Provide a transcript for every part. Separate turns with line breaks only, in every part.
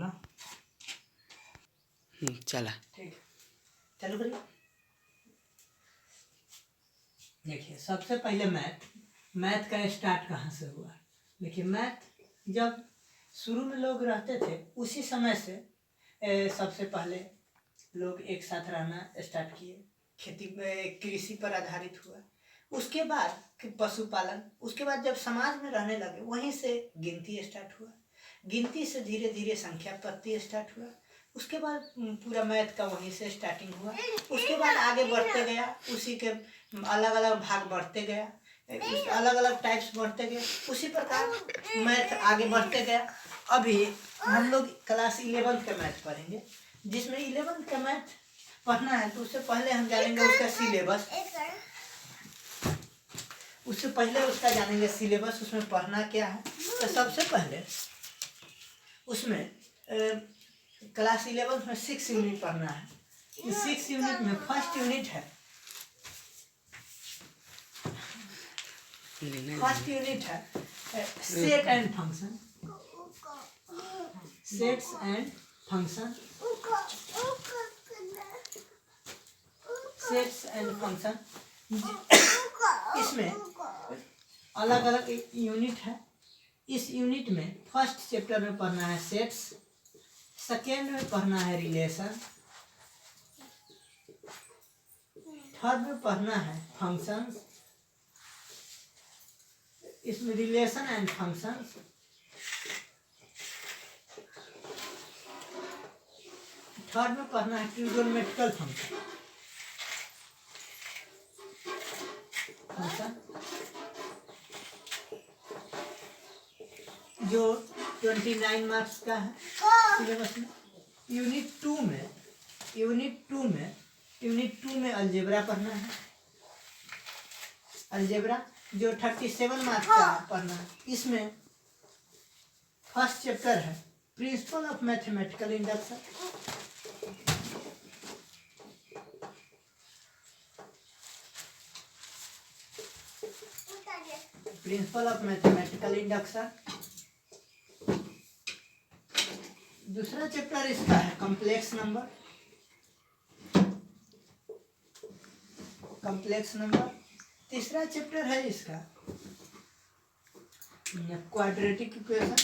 ना।
चला
ठीक, चालू करिए। देखिए सबसे पहले मैथ का स्टार्ट कहाँ से हुआ। देखिए मैथ जब शुरू में लोग रहते थे उसी समय से सबसे पहले लोग एक साथ रहना स्टार्ट किए, खेती में कृषि पर आधारित हुआ। उसके बाद पशुपालन, उसके बाद जब समाज में रहने लगे वहीं से गिनती स्टार्ट हुआ, गिनती से धीरे धीरे संख्या पत्ती स्टार्ट हुआ। उसके बाद पूरा मैथ का वहीं से स्टार्टिंग हुआ। उसके बाद आगे बढ़ते गया, उसी के अलग अलग भाग बढ़ते गया, अलग अलग टाइप्स बढ़ते गए, उसी प्रकार मैथ आगे बढ़ते गया। अभी हम लोग क्लास 11th का मैथ पढ़ेंगे, जिसमें 11th का मैथ पढ़ना है तो उससे पहले हम जानेंगे उसका सिलेबस। उससे पहले उसका जानेंगे सिलेबस, उसमें पढ़ना क्या है। तो सबसे पहले उसमें क्लास 11th में 6 यूनिट पढ़ना है। इस 6 यूनिट में फर्स्ट यूनिट है, फर्स्ट यूनिट है set and function, sets and function, sets and function. इसमें अलग अलग यूनिट है। इस यूनिट में फर्स्ट चैप्टर में पढ़ना है सेट्स, सेकेंड में पढ़ना है रिलेशन, थर्ड में पढ़ना है फंक्शंस, इसमें रिलेशन एंड फंक्शंस, थर्ड में पढ़ना है ट्रिगोनोमेट्रिकल फंक्शन, जो 29 मार्क्स का है सिलेबस में। यूनिट टू में अलजेब्रा पढ़ना है, अलजेब्रा जो 37 मार्क्स का पढ़ना है। इसमें फर्स्ट चैप्टर है principle of mathematical induction, principle of mathematical induction. दूसरा चैप्टर इसका है कॉम्प्लेक्स नंबर, कॉम्प्लेक्स नंबर। तीसरा चैप्टर है इसका क्वाड्रेटिक इक्वेशन।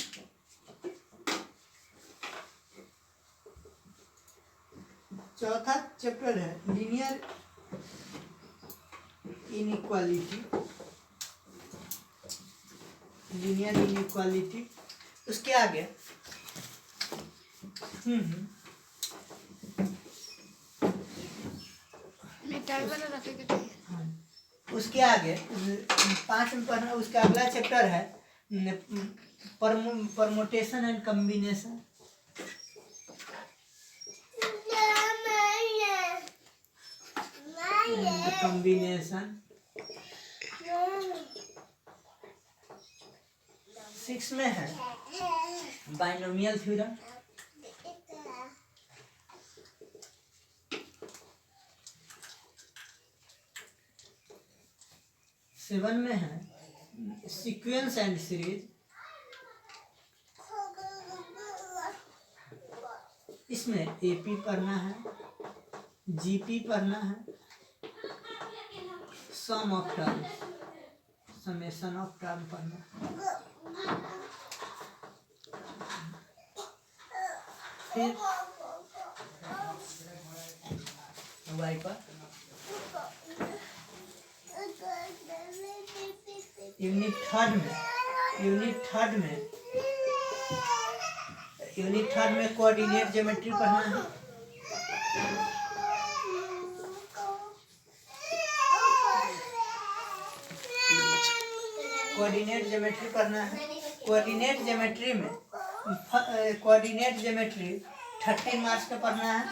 चौथा चैप्टर है लीनियर इनइक्वालिटी, लीनियर इनइक्वालिटी। उसके आगे उसके आगे 5 में पढ़ना। उसका अगला चैप्टर है परमुटेशन एंड कॉम्बिनेशन, कॉम्बिनेशन। 6 में है बाइनोमियल थ्योरम, 7 में है सीक्वेंस एंड सीरीज। इसमें एपी पढ़ना है, जीपी पढ़ना है, sum of term, summation of term पढ़ना है। फिर वाइपर यूनिट थर्ड में कोऑर्डिनेट ज्योमेट्री पढ़ना है। कोऑर्डिनेट ज्योमेट्री पढ़ना है। कोऑर्डिनेट ज्योमेट्री 30 मार्क्स का पढ़ना है।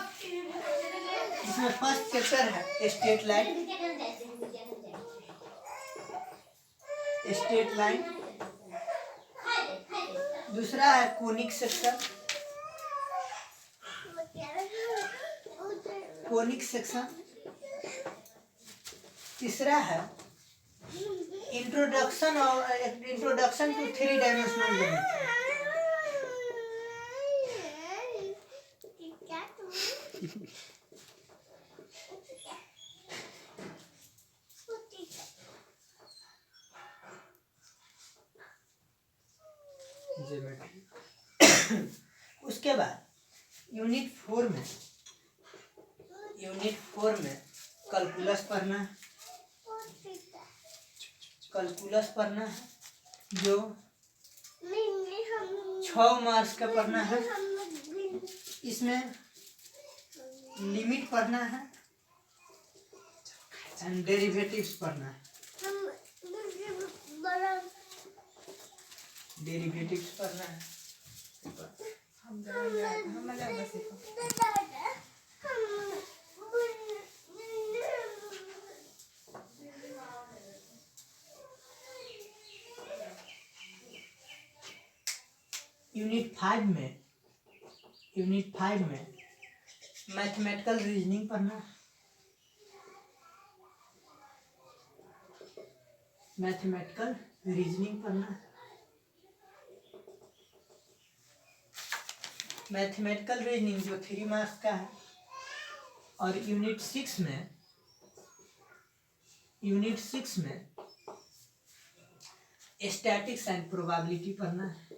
इसमें फर्स्ट चैप्टर है स्ट्रेट लाइन, स्ट्रेट लाइन। दूसरा है कोनिक सेक्शन, कोनिक सेक्शन। तीसरा है introduction to 3 dimensional geometry. Geometry. उसके बाद यूनिट 4 में कैलकुलस पढ़ना है। कैलकुलस पढ़ना है जो 6 मार्क्स का पढ़ना है। इसमें लिमिट पढ़ना है एंड डेरिवेटिव्स पढ़ना है। डेरिवेटिव्स पढ़ना है। यूनिट 5 में मैथमेटिकल रीजनिंग पढ़ना है। मैथमेटिकल रीजनिंग पढ़ना है। मैथमेटिकल रीजनिंग जो 3 मार्क्स का है। और यूनिट 6 में स्टैटिक्स एंड प्रोबेबिलिटी पढ़ना है।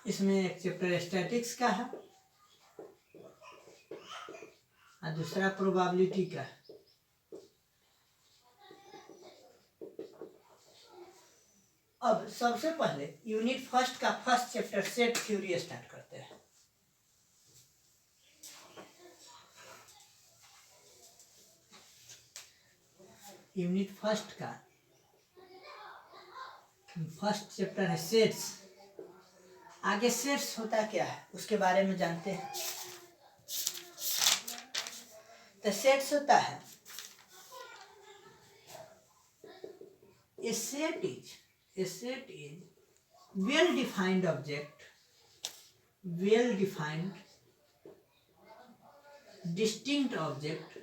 इसमें एक चैप्टर स्टैटिक्स का है और दूसरा प्रोबेबिलिटी का है। अब सबसे पहले यूनिट 1 का first chapter set theory start करते हैं। यूनिट 1 का फर्स्ट चैप्टर है सेट्स। आगे सेट्स होता क्या है उसके बारे में जानते हैं। तो सेट्स होता है a set is well defined object, well defined distinct object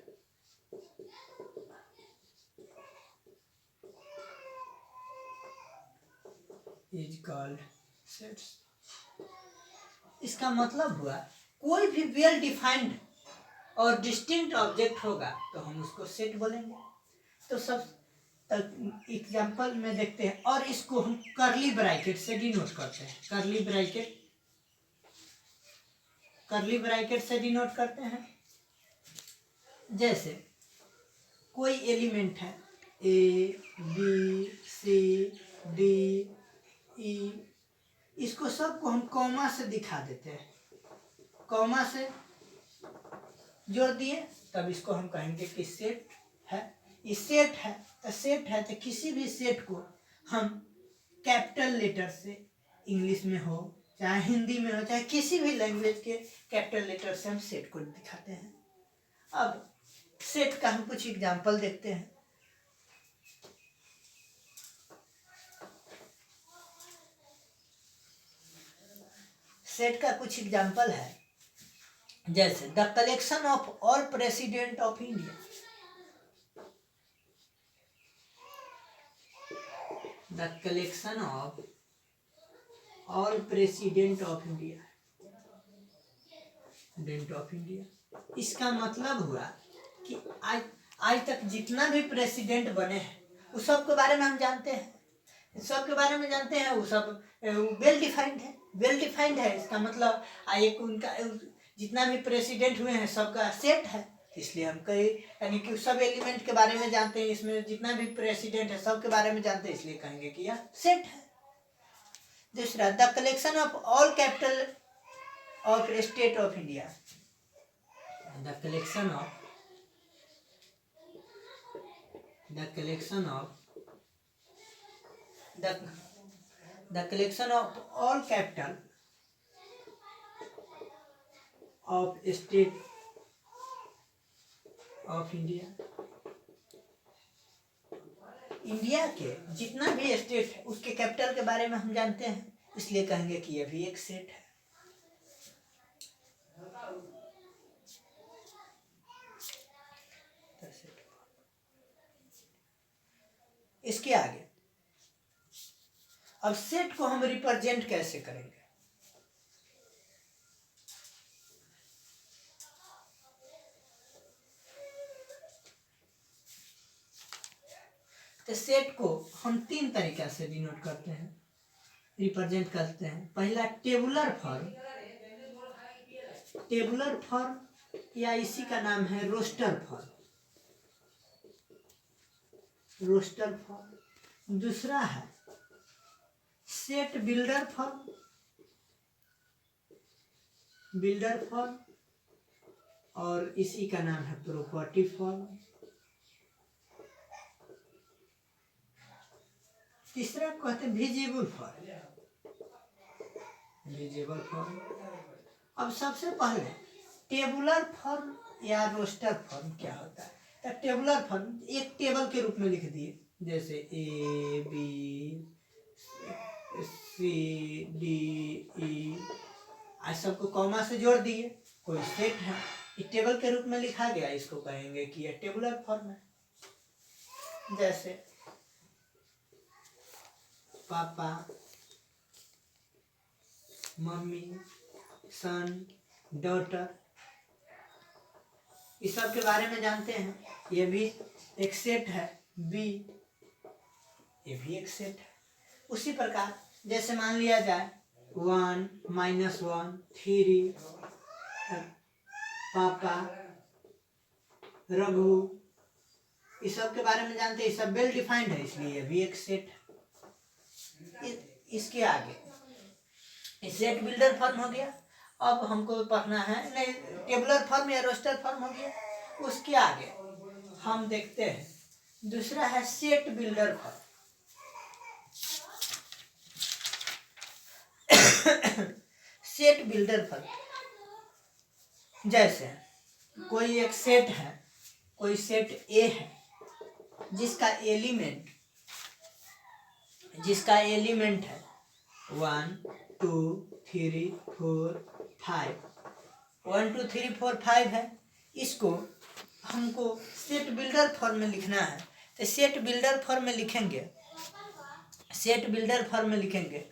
is called sets। इसका मतलब हुआ कोई भी वेल डिफाइंड और डिस्टिंक्ट ऑब्जेक्ट होगा तो हम उसको सेट बोलेंगे। तो सब एग्जाम्पल में देखते हैं और इसको हम कर्ली ब्रैकेट से डिनोट करते हैं। कर्ली ब्रैकेट से डिनोट करते हैं। जैसे कोई एलिमेंट है A B C D E, इसको सबको हम कॉमा से दिखा देते हैं। कॉमा से जोड़ दिए तब इसको हम कहेंगे कि सेट है। ये सेट है तो किसी भी सेट को हम कैपिटल लेटर से, इंग्लिश में हो चाहे हिंदी में हो चाहे किसी भी लैंग्वेज के कैपिटल लेटर से हम सेट को दिखाते हैं। अब सेट का हम कुछ एग्जांपल देखते हैं। सेट का कुछ एग्जांपल है जैसे the collection of all president of India. The collection of all president of India. इसका मतलब हुआ कि आज तक जितना भी प्रेसिडेंट बने हैं उस सब के बारे में हम जानते हैं। वो सब वेल डिफाइंड है। इसका मतलब एक उनका जितना भी प्रेसिडेंट हुए हैं सबका सेट है। इसलिए हम कई यानी कि सब एलिमेंट के बारे में जानते हैं। इसमें जितना भी प्रेसिडेंट है सब के बारे में जानते हैं, इसलिए कहेंगे कि यह सेट है। दूसरा the collection of all capital of state of India. The collection of all capital of state of India. India के जितना भी स्टेट है उसके कैपिटल के बारे में हम जानते हैं, इसलिए कहेंगे कि यह भी एक सेट है। इसके आगे अब सेट को हम रिप्रेजेंट कैसे करेंगे? तो सेट को हम 3 तरीका से डिनोट करते हैं, रिप्रेजेंट करते हैं। पहला टेबुलर फॉर्म, टेबुलर फॉर्म या इसी का नाम है रोस्टर फॉर्म, रोस्टर फॉर्म। दूसरा है set builder form, builder form, और इसी का नाम है प्रॉपर्टी फॉर्म। तीसरा कहते हैं विजिबल फॉर्म, विजिबल फॉर्म। अब सबसे पहले टेबुलर फॉर्म या रोस्टर फॉर्म क्या होता है? तो टेबुलर फॉर्म एक टेबल के रूप में लिख दिए, जैसे A B C D E, आज सबको कॉमा से जोड़ दिए, कोई सेट है, ये टेबल के रूप में लिखा गया, इसको कहेंगे कि यह टेबुलर फॉर्म है। जैसे पापा, मम्मी, सन, डॉटर, इस सब के बारे में जानते हैं। ये भी एक सेट है, बी, ये भी एक सेट है। उसी प्रकार जैसे मान लिया जाए 1, -1, 3, पापा, रघु, इस सब के बारे में जानते हैं, सब वेल डिफाइंड है, इसलिए ये भी एक सेट है। इसके आगे सेट बिल्डर फॉर्म हो गया। अब हमको पढ़ना है नहीं, टेबुलर फॉर्म या रोस्टर फॉर्म हो गया। उसके आगे हम देखते हैं दूसरा है set builder form. Set builder form, जैसे कोई एक सेट है, कोई सेट ए है जिसका एलिमेंट है 1 2 3 4 5, 1 2 3 4 5 है। इसको हमको सेट बिल्डर फॉर्म में लिखना है। तो सेट बिल्डर फॉर्म में लिखेंगे, सेट बिल्डर फॉर्म में लिखेंगे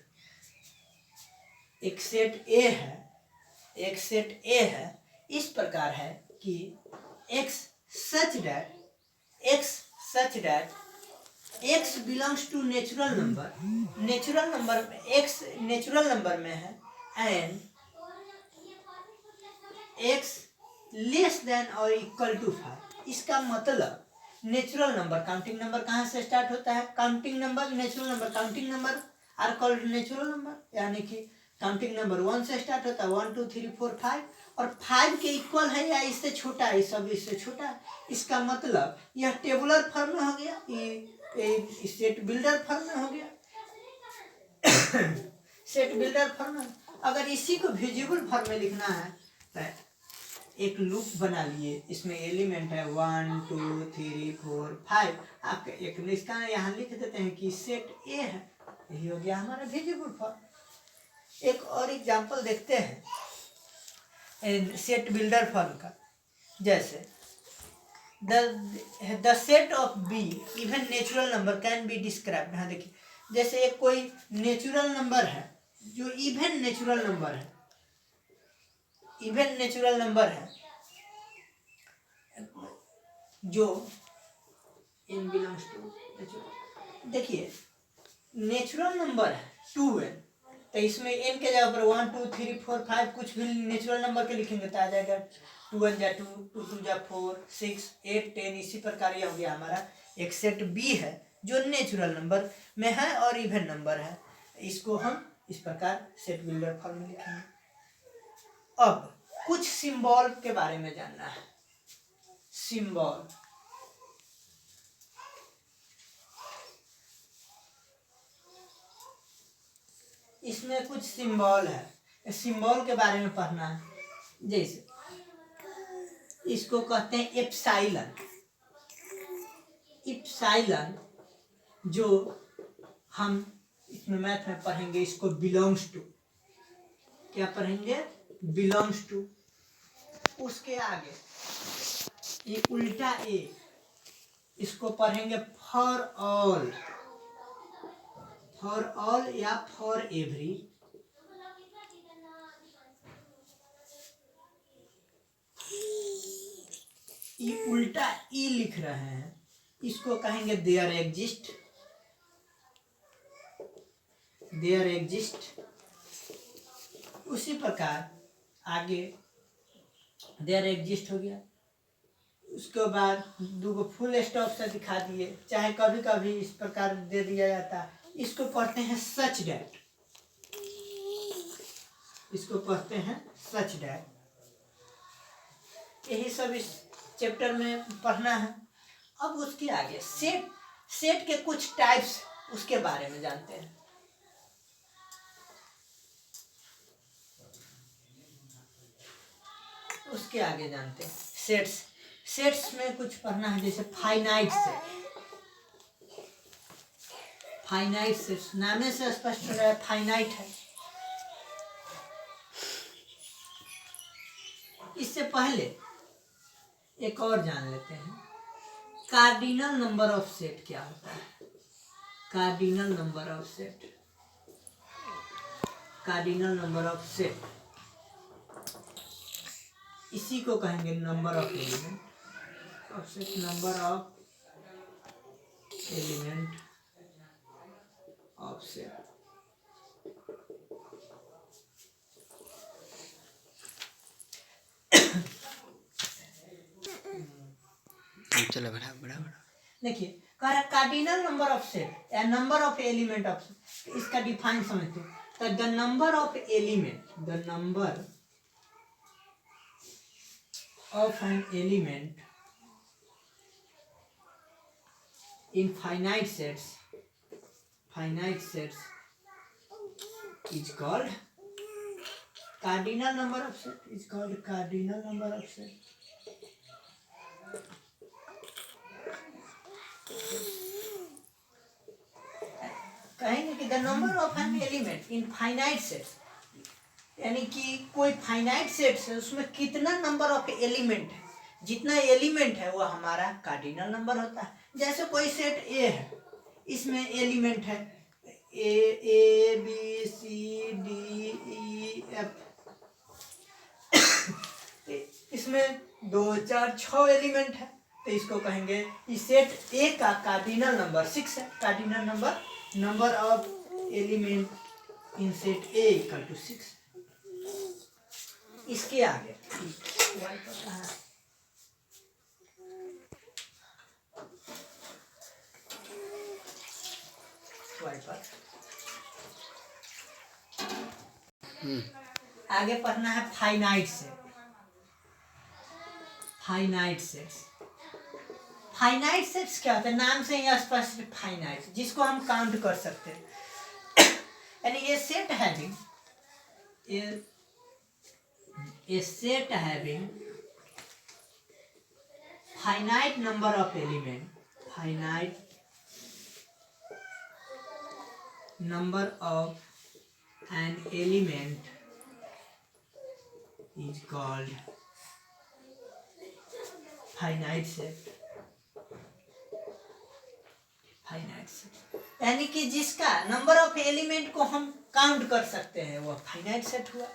एक सेट ए है, एक सेट ए है, इस प्रकार है कि x such that x belongs to natural number, natural number में x नेचुरल नंबर में है, एंड x लेस देन और इक्वल टू 5। इसका मतलब नेचुरल नंबर, काउंटिंग नंबर कहाँ से स्टार्ट होता है? Counting number, natural number, counting number are called natural number, यानी कि काउंटिंग नंबर 1 से स्टार्ट होता है, 1 2 3 4 5, और 5 के इक्वल है या इससे छोटा है, सब इससे छोटा है। इसका मतलब यह टेबुलर फॉर्म में हो गया, ये सेट बिल्डर फॉर्म में हो गया। सेट बिल्डर फॉर्म में। अगर इसी को विजिबल फॉर्म में लिखना है तो एक लूप बना लिए, इसमें एलिमेंट है 1 2 3 4 5। आप एक इसका यहाँ लिख देते हैं कि सेट ए है, यही हो गया हमारा विजिबल फॉर्म। एक और एग्जांपल देखते हैं सेट बिल्डर फॉर्म का, जैसे the set of be even natural number can be described. हाँ देखिए, जैसे एक कोई नेचुरल नंबर है जो इवन नेचुरल नंबर है, इवन नेचुरल नंबर है जो n बिलोंग्स टू नेचुरल। देखिए नेचुरल नंबर है 2n, तो इसमें n के जगह पर 1 2 3 4 5 कुछ भी नेचुरल नंबर के लिखेंगे तो आ जाएगा 2 1 2 2 2 4 6 8 10। इसी प्रकार यह हो गया हमारा एक सेट बी है जो नेचुरल नंबर में है और इवन नंबर है। इसको हम इस प्रकार सेट बिल्डर फॉर्म में लिखेंगे। अब कुछ सिंबल के बारे में जानना है। सिंबल, इसमें कुछ सिंबल है, सिंबल के बारे में पढ़ना है। जैसे इसको कहते हैं एप्सिलॉन। एप्सिलॉन जो हम इसमें मैथ में पढ़ेंगे, इसको बिलोंग्स टू, क्या पढ़ेंगे? Belongs to. उसके आगे ये उल्टा ए, इसको पढ़ेंगे फॉर ऑल या फॉर एवरी। उल्टा ई लिख रहे हैं, इसको कहेंगे देयर एग्जिस्ट। उसी प्रकार आगे देयर एग्जिस्ट हो गया, उसके बाद दो फुल स्टॉप से दिखा दिए, चाहे कभी कभी इस प्रकार दे दिया जाता है। इसको पढ़ते हैं सच डैट, यही सब इस चैप्टर में पढ़ना है। अब उसके आगे सेट के कुछ टाइप्स, उसके बारे में जानते हैं। उसके आगे जानते हैं सेट्स में कुछ पढ़ना है, जैसे फाइनाइट सेट्स नामे से स्पष्ट हो रहा है, फाइनाइट है। इससे पहले एक और जान लेते हैं, कार्डिनल नंबर ऑफ सेट क्या होता है। कार्डिनल नंबर ऑफ सेट, इसी को कहेंगे number of element of set. Number of element of set.
चलो बड़ा
देखिए, कह रहा कार्डिनल नंबर ऑफ सेट या number of element of set, इसका डिफाइन समझते हो। तो the number of an element in finite sets is called cardinal number of set. कहेंगे कि the number of an element in finite sets, यानी कि कोई फाइनाइट सेट्स है, उसमें कितना नंबर ऑफ एलिमेंट है, जितना एलिमेंट है वो हमारा कार्डिनल नंबर होता है। जैसे कोई सेट ए है, इसमें एलिमेंट है A B C D e f, इसमें 2 4 6 एलिमेंट है, तो इसको कहेंगे इस सेट ए का कार्डिनल नंबर 6 है। Cardinal number of element in set A equal to 6। इसके आगे आगे पढ़ना है फाइनाइट सेट्स क्या होता है, नाम से ही स्पष्ट, फाइनाइट जिसको हम काउंट कर सकते हैं। यानी ये set having finite number of element, number of an element is called finite set। यानी कि जिसका नंबर ऑफ एलिमेंट को हम काउंट कर सकते हैं वह फाइनाइट सेट हुआ।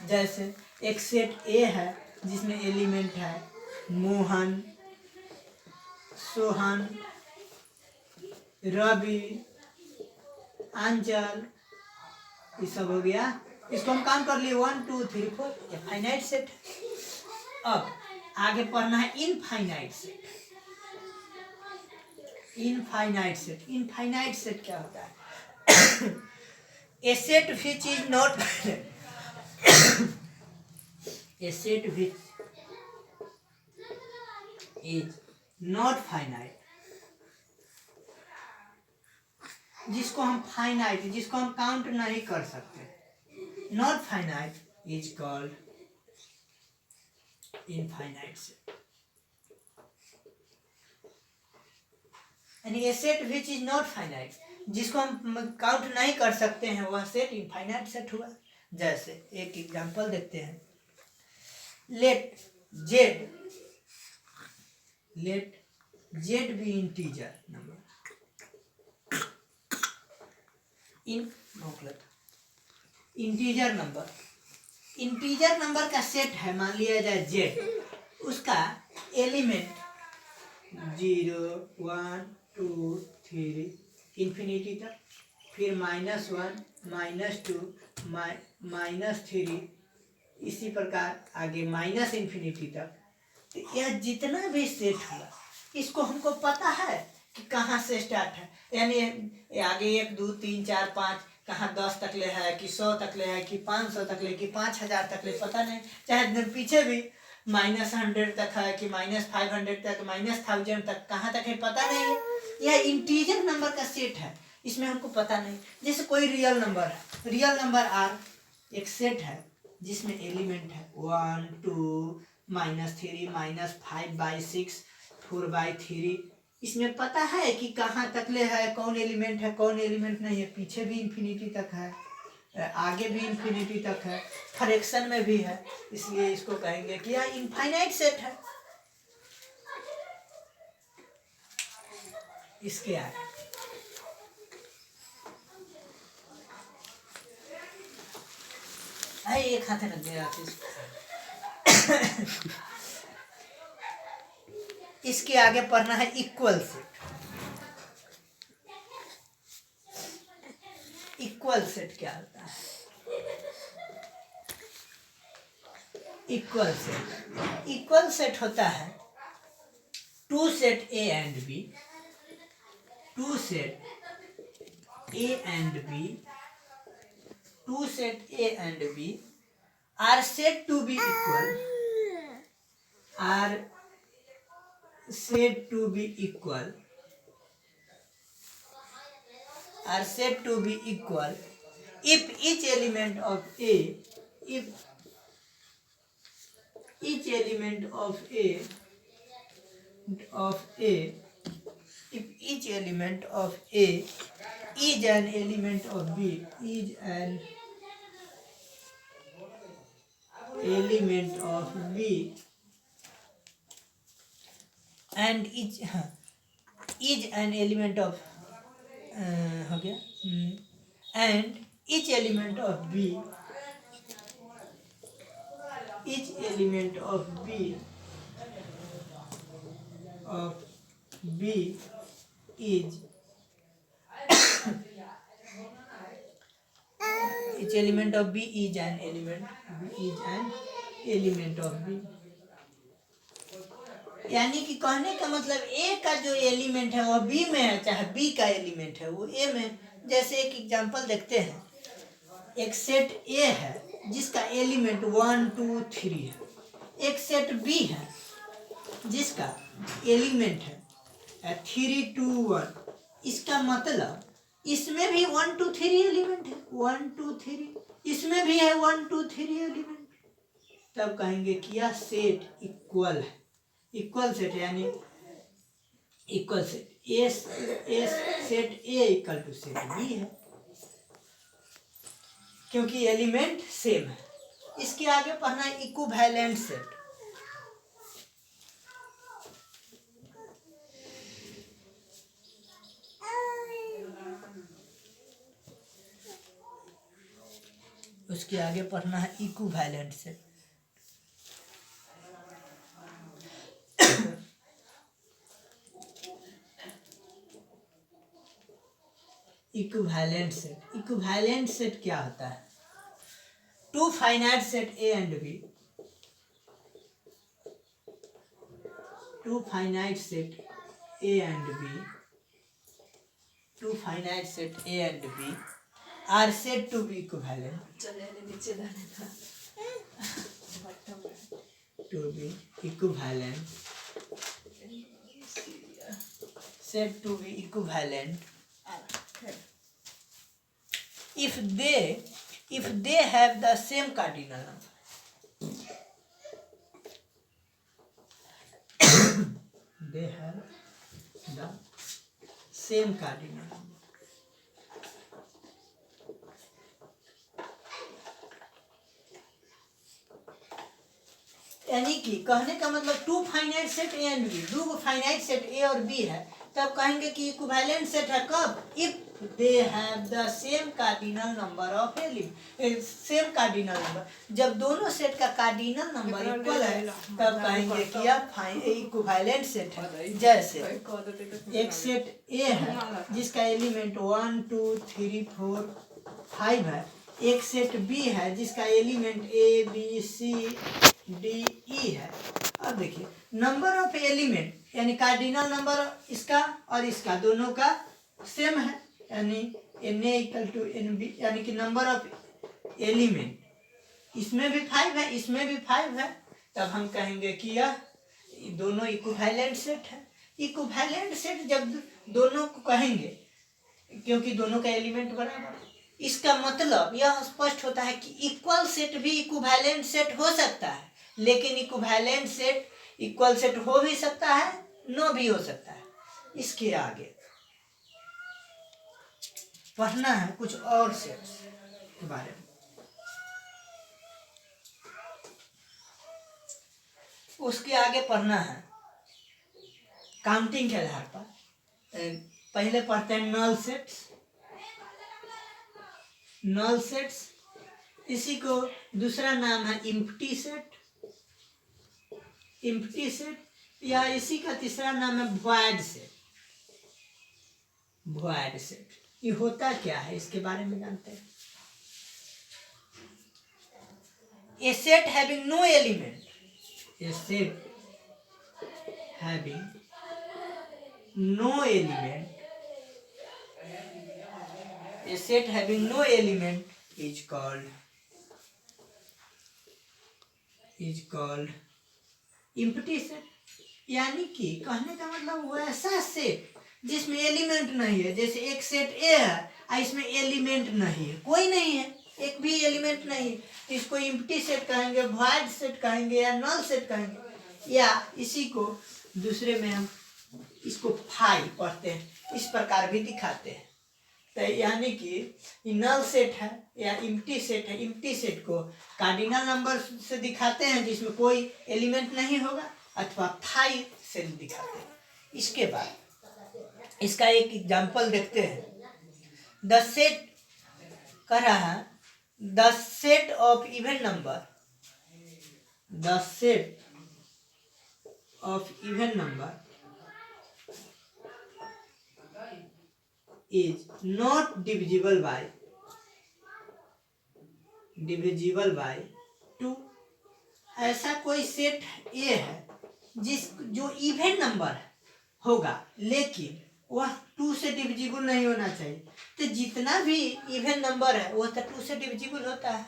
जैसे एक सेट ए है जिसमें एलिमेंट है मोहन, सोहन, रवि, अंजल, ये सब हो गया, इसको हम काउंट कर लिए 1 2 3 4, ये फाइनाइट सेट। अब आगे पढ़ना है इनफाइनाइट सेट क्या होता है। A set which is not finite, जिसको हम काउंट नहीं कर सकते, not finite is called infinite set. यानी a set which is not finite, जिसको हम काउंट नहीं कर सकते हैं, वह सेट इनफाइनाइट सेट हुआ। जैसे एक एग्जांपल देखते हैं, let Z be integer number integer number का सेट है, मान लिया जाए जेड, उसका एलिमेंट 0 1 2 3 इन्फिनिटी तक, फिर -1 -2 -3, इसी प्रकार आगे -इन्फिनिटी तक। तो यह जितना भी सेट हुआ इसको हमको पता है कि कहाँ से स्टार्ट है, यानी ये आगे 1 2 3 4 5 कहाँ 10 तक ले है कि 100 तक ले है कि 500 तक ले कि 5000 तक ले, पता नहीं। चाहे पीछे भी -100 तक है कि -500 तक, -1000 तक, कहाँ तक है पता नहीं है। यह इंटीजर नंबर का सेट है, इसमें हमको पता नहीं। जैसे कोई रियल नंबर है, रियल नंबर आर एक सेट है जिसमें एलिमेंट है 1 2 -3 -5/6 4/3। इसमें पता है कि कहाँ तक ले है, कौन एलिमेंट है कौन एलिमेंट नहीं है। पीछे भी इन्फिनिटी तक है, आगे भी इन्फिनिटी तक है, फ्रैक्शन में भी है, इसलिए इसको कहेंगे कि यह इनफाइनाइट सेट है। इसके आगे एक हाथ रख दिया इसके आगे पढ़ना है इक्वल सेट। इक्वल सेट क्या होता है? इक्वल सेट होता है two set A and B, two set A and B, two set A and B are said to be equal, are said to be equal, are said to be equal if each element of A, if each element of A, if each element of A is an element of B, is an element of B, and is an element of हो गया, and each element of B, each element of B is each element of B is an element of B। यानी कि कहने का मतलब ए का जो element है वह बी में है, चाहे बी का एलिमेंट है वो ए में। जैसे एक एग्जांपल देखते हैं, एक सेट ए है जिसका एलिमेंट 1 2 3 है, एक सेट बी है जिसका एलिमेंट है 3 2 1। इसका मतलब इसमें भी 1 2 3 एलिमेंट है, 1 2 3, इसमें भी है 1 2 3 एलिमेंट। तब कहेंगे कि यह सेट इक्वल है। इक्वल सेट यानी equal set A set A equal to set B है, क्योंकि एलिमेंट सेम है। इसके आगे पढ़ना है इक्विवेलेंट सेट। उसके आगे पढ़ना है इक्विवेलेंट सेट। इक्विवेलेंट सेट क्या होता है? Two finite set A and B, two finite set A and B, two finite set A and B are said to be equivalent, to be equivalent, said to be equivalent if they have the same cardinal number. They have the same cardinal number. यानी कि कहने का मतलब two finite set A and B, दो finite set A और B है, तब कहेंगे कि इक्विवेलेंट सेट है कब, if they have the same cardinal number of element, same cardinal number, जब दोनों सेट का कार्डिनल नंबर इक्वल है तब कहेंगे कि यह इक्विवेलेंट सेट है। जैसे एक सेट ए है जिसका एलिमेंट 1 2 3 4 5 है, एक सेट बी है जिसका element A B C D E है। अब देखिए नंबर ऑफ एलिमेंट यानी कार्डिनल नंबर इसका और इसका दोनों का सेम है, यानी n A equal to n B, यानी कि नंबर ऑफ एलिमेंट इसमें भी 5 है इसमें भी 5 है, तब हम कहेंगे कि यह दोनों इक्विवेलेंट सेट है। इक्विवेलेंट सेट जब दोनों को कहेंगे क्योंकि दोनों का एलिमेंट बराबर, इसका मतलब यह स्पष्ट होता है कि इक्वल सेट भी इक्विवेलेंट सेट हो सकता है, लेकिन इक्विवेलेंट सेट इक्वल सेट हो भी सकता है, नो भी हो सकता है। इसके आगे पढ़ना है कुछ और सेट्स के बारे में। उसके आगे पढ़ना है काउंटिंग के आधार पर। पहले पढ़ते हैं नल सेट्स। नल सेट्स, इसी को दूसरा नाम है इम्प्टी सेट, इम्प्टी सेट, या इसी का तीसरा नाम है वॉइड सेट। वॉइड सेट ये होता क्या है इसके बारे में जानते हैं। A set having no element, a set having no element, a set having no element is called empty set। यानी कि कहने का मतलब वैसा सेट जिसमें एलिमेंट नहीं है, जैसे एक सेट ए है और इसमें एलिमेंट नहीं है, कोई नहीं है, एक भी एलिमेंट नहीं है, इसको एम्प्टी सेट कहेंगे, वॉइड सेट कहेंगे या नल सेट कहेंगे, या इसी को दूसरे में हम इसको फाई पढ़ते हैं, इस प्रकार भी दिखाते हैं। तो यानी कि नल सेट है या इम्प्टी सेट है, इम्प्टी सेट को कार्डिनल नंबर से दिखाते हैं जिसमें कोई एलिमेंट नहीं होगा, अथवा फाई से दिखाते हैं। इसके बाद इसका एक एग्जांपल देखते हैं। द सेट कह रहा है the set of even number, the set of even number is not divisible by 2। ऐसा कोई सेट ए है जो इवन नंबर होगा लेकिन वह 2 से डिविजिबल नहीं होना चाहिए। तो जितना भी इवन नंबर है वह तो 2 से डिविजिबल होता है,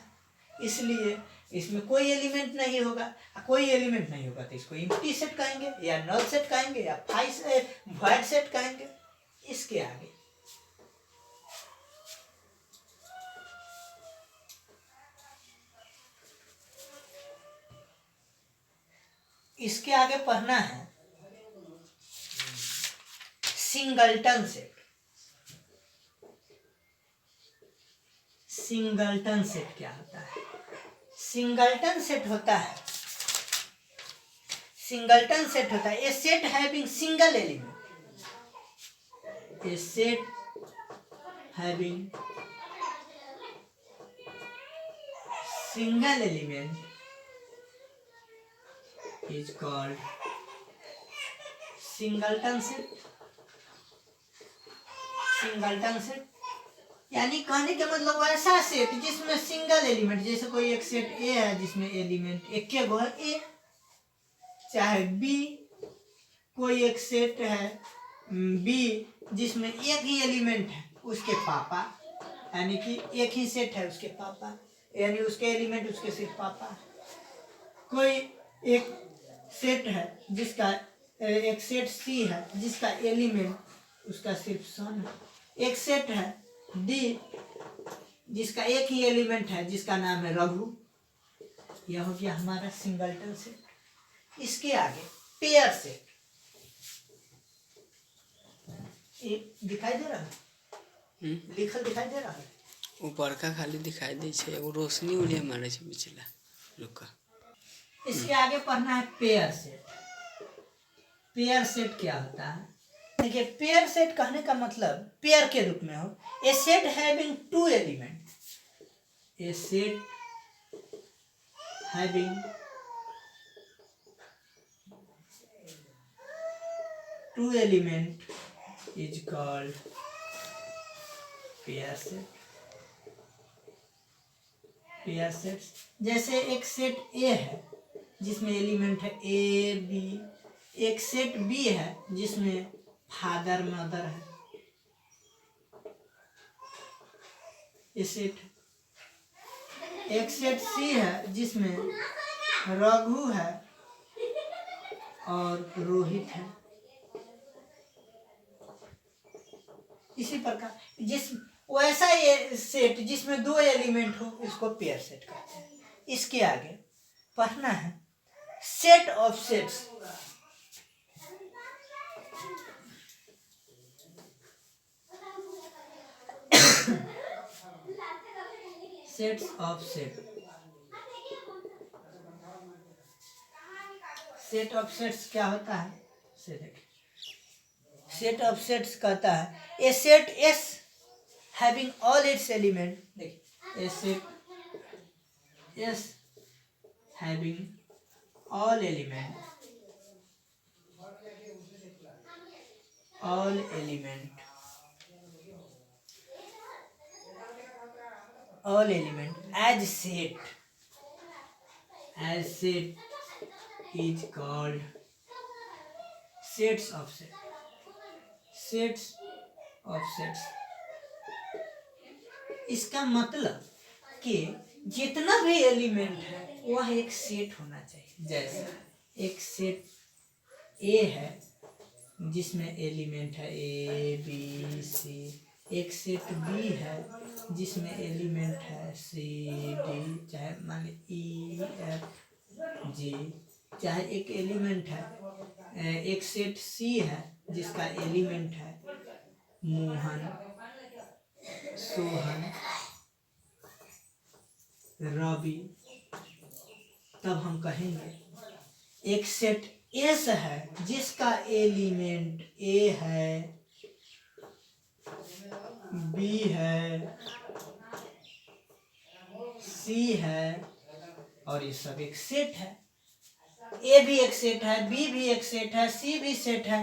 इसलिए इसमें कोई एलिमेंट नहीं होगा। कोई एलिमेंट नहीं होगा तो इसको एम्प्टी सेट कहेंगे या नल सेट कहेंगे या वॉइड सेट कहेंगे। इसके आगे पढ़ना है सिंगलटन सेट। सिंगलटन सेट क्या होता है? सिंगलटन सेट होता है a set having single element, a set having single element is called singleton set. Singleton set यानी कहने का मतलब ऐसा सेट जिसमें सिंगल एलिमेंट, जैसे कोई एक सेट ए है जिसमें एलिमेंट एक के गो है ए, चाहे बी कोई एक सेट है बी जिसमें एक ही एलिमेंट है उसके पापा, यानी कि एक ही सेट है उसके पापा, यानी उसके एलिमेंट उसके सिर्फ पापा। कोई एक सेट है जिसका एक सेट सी है जिसका एलिमेंट उसका सिर्फ सन है। एक सेट है डी जिसका एक ही एलिमेंट है जिसका नाम है रघु। यह हो गया हमारा सिंगलटन सेट। इसके आगे पेयर सेट, दिखाई दे रहा है, लिखल दिखाई दे रहा है,
ऊपर का खाली दिखाई दे छे, एगो रोशनी उड़िया मारे छे बिचला। रुका
इसके आगे पढ़ना है पेयर सेट। पेयर सेट क्या होता है? देखिए, पेयर सेट कहने का मतलब पेयर के रूप में हो। A set having two element, a set having two element is called pair set. Pair set जैसे एक सेट ए है जिसमें एलिमेंट है ए बी, एक सेट बी है जिसमें फादर मदर है, ये सेट। एक सेट सी है जिसमें रघु है और रोहित है। इसी प्रकार जिस वैसा ये सेट जिसमें दो एलिमेंट हो इसको पेयर सेट कहते हैं। इसके आगे पढ़ना है set of sets. Sets of set. Set of sets क्या होता है? से देखिए, सेट ऑफ सेट्स कहता है a set S having all its element. देखिए, a set S having all element as set is called sets of set। sets of sets इसका मतलब कि जितना भी एलिमेंट है वह एक सेट होना चाहिए। जैसे एक सेट ए है जिसमें एलिमेंट है ए बी सी, एक सेट बी है जिसमें एलिमेंट है सी डी, चाहे मान ई एफ जी, चाहे एक एलिमेंट है एक सेट सी है जिसका एलिमेंट है मोहन, सोहन, रवि। तब हम कहेंगे एक सेट एस है जिसका एलिमेंट ए है, बी है, सी है और ये सब एक सेट है। ए भी एक सेट है, बी भी एक सेट है, सी भी सेट है।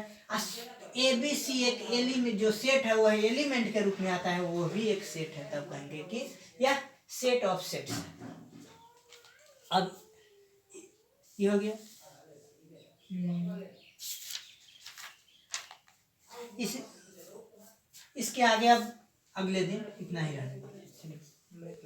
ए बी सी एक एलिमेंट जो सेट है वह एलिमेंट के रूप में आता है, वो भी एक सेट है। तब कहेंगे कि यह सेट ऑफ सेट्स है। अब ये हो गया। इसके आगे अब अगले दिन इतना ही रहने।